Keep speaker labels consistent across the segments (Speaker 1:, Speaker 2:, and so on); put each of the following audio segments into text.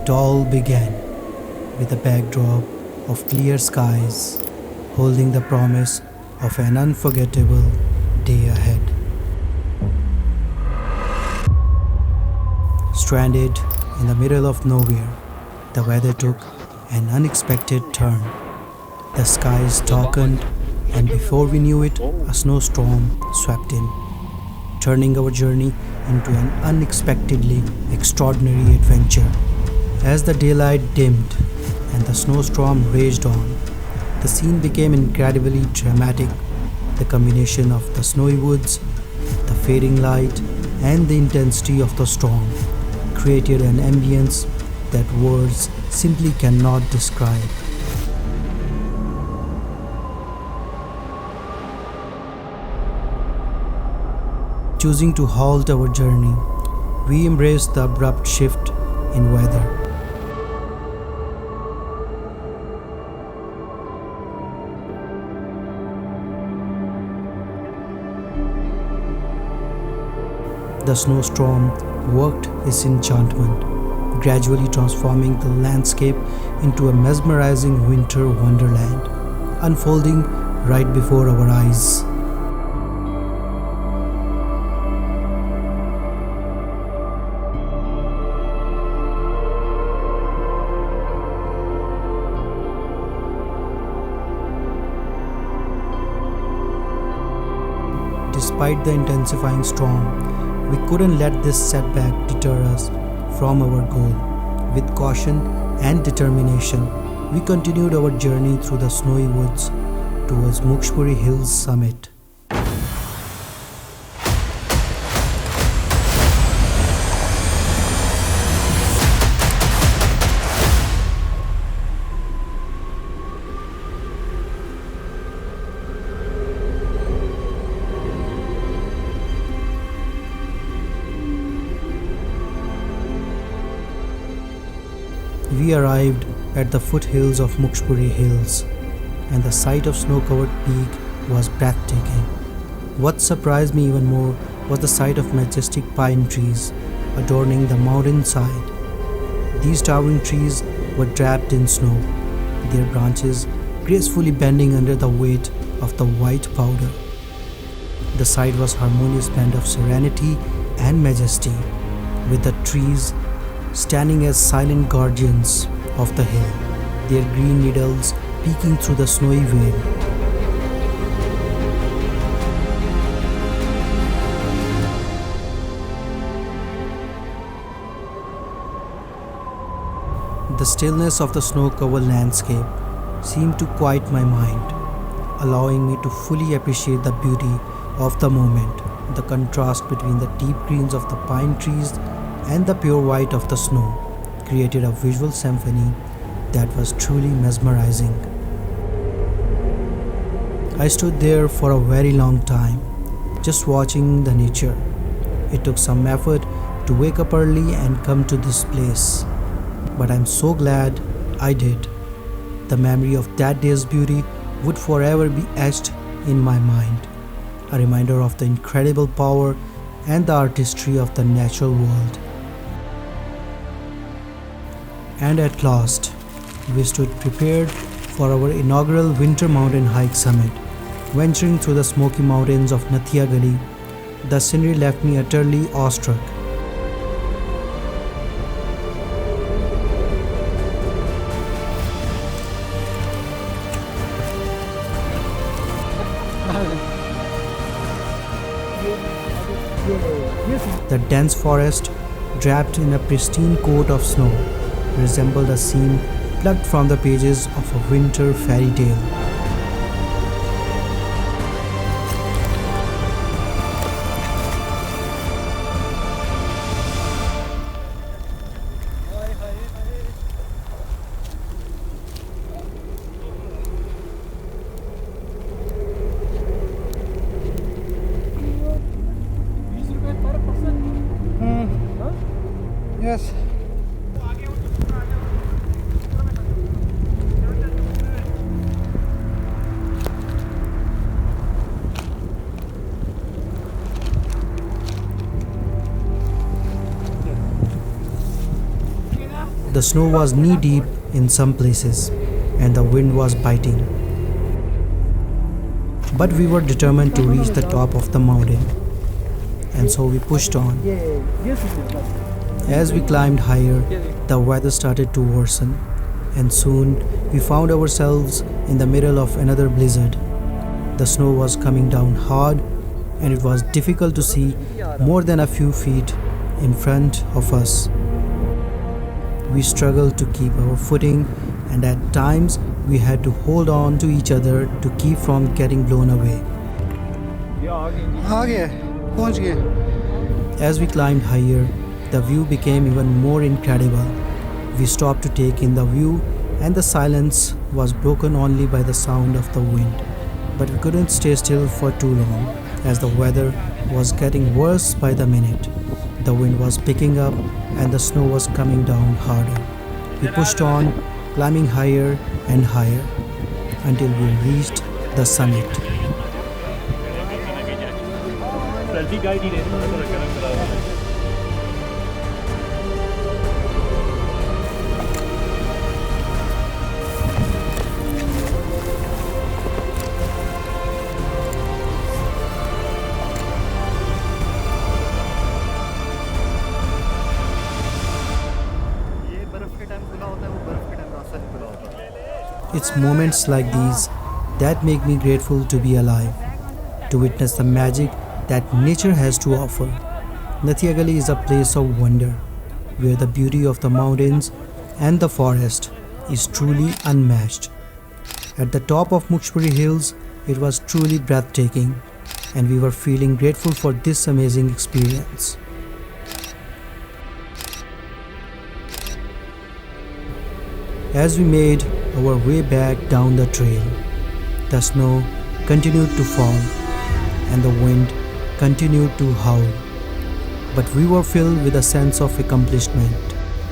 Speaker 1: It all began with a backdrop of clear skies, holding the promise of an unforgettable day ahead. Stranded in the middle of nowhere, the weather took an unexpected turn. The skies darkened, and before we knew it, a snowstorm swept in, turning our journey into an unexpectedly extraordinary adventure. As the daylight dimmed and the snowstorm raged on, the scene became incredibly dramatic. The combination of the snowy woods, the fading light, and the intensity of the storm created an ambience that words simply cannot describe. Choosing to halt our journey, we embraced the abrupt shift in weather. The snowstorm worked its enchantment, gradually transforming the landscape into a mesmerizing winter wonderland, unfolding right before our eyes. Despite the intensifying storm, we couldn't let this setback deter us from our goal. With caution and determination, we continued our journey through the snowy woods towards Mukshpuri Hills summit. We arrived at the foothills of Mukshpuri Hills, and the sight of snow-covered peak was breathtaking. What surprised me even more was the sight of majestic pine trees adorning the mountainside. These towering trees were draped in snow, their branches gracefully bending under the weight of the white powder. The sight was a harmonious blend of serenity and majesty, with the trees standing as silent guardians of the hill, their green needles peeking through the snowy veil. The stillness of the snow-covered landscape seemed to quiet my mind, allowing me to fully appreciate the beauty of the moment. The contrast between the deep greens of the pine trees and the pure white of the snow created a visual symphony that was truly mesmerizing. I stood there for a very long time, just watching the nature. It took some effort to wake up early and come to this place, but I'm so glad I did. The memory of that day's beauty would forever be etched in my mind, a reminder of the incredible power and the artistry of the natural world. And at last, we stood prepared for our inaugural winter mountain hike summit. Venturing through the smoky mountains of Kuzagali, the scenery left me utterly awestruck. The dense forest, draped in a pristine coat of snow, resembled a scene plucked from the pages of a winter fairy tale.
Speaker 2: Yes.
Speaker 1: The snow was knee deep in some places, and the wind was biting. But we were determined to reach the top of the mountain, and so we pushed on. As we climbed higher, the weather started to worsen, and soon we found ourselves in the middle of another blizzard. The snow was coming down hard, and it was difficult to see more than a few feet in front of us. We struggled to keep our footing, and at times we had to hold on to each other to keep from getting blown away. As we climbed higher, the view became even more incredible. We stopped to take in the view, and the silence was broken only by the sound of the wind. But we couldn't stay still for too long, as the weather was getting worse by the minute. The wind was picking up, and the snow was coming down harder. We pushed on, climbing higher and higher, until we reached the summit. It's moments like these that make me grateful to be alive, to witness the magic that nature has to offer. Kuzagali is a place of wonder, where the beauty of the mountains and the forest is truly unmatched. At the top of Mukshpuri Hills, it was truly breathtaking, and we were feeling grateful for this amazing experience. As we made our way back down the trail, the snow continued to fall and the wind continued to howl. But we were filled with a sense of accomplishment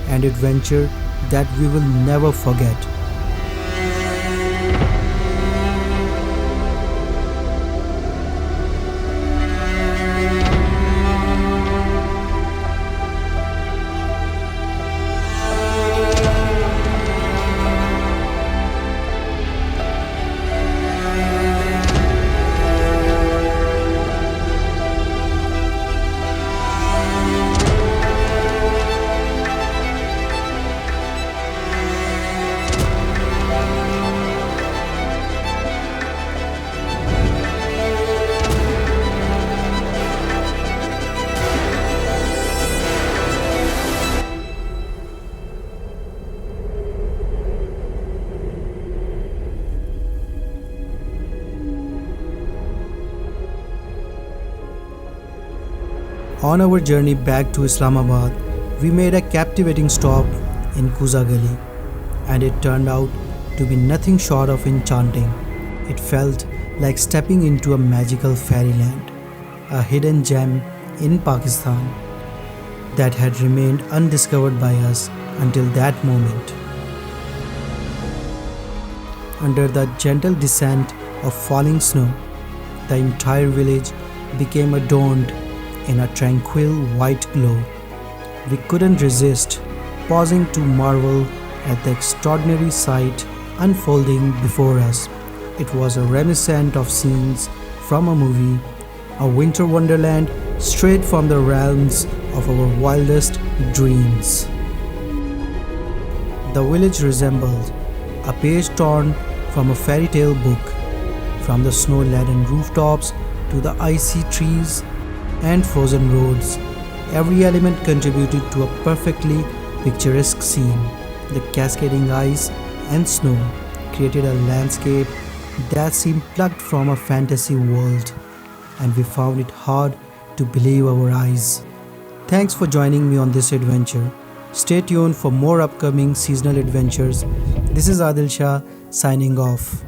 Speaker 1: and adventure that we will never forget. On our journey back to Islamabad, we made a captivating stop in Kuzagali, and it turned out to be nothing short of enchanting. It felt like stepping into a magical fairyland, a hidden gem in Pakistan that had remained undiscovered by us until that moment. Under the gentle descent of falling snow, the entire village became adorned in a tranquil white glow. We couldn't resist pausing to marvel at the extraordinary sight unfolding before us. It was a reminiscent of scenes from a movie, a winter wonderland straight from the realms of our wildest dreams. The village resembled a page torn from a fairy tale book, from the snow-laden rooftops to the icy trees and frozen roads. Every element contributed to a perfectly picturesque scene. The cascading ice and snow created a landscape that seemed plucked from a fantasy world, and we found it hard to believe our eyes. Thanks for joining me on this adventure. Stay tuned for more upcoming seasonal adventures. This is Adil Shah signing off.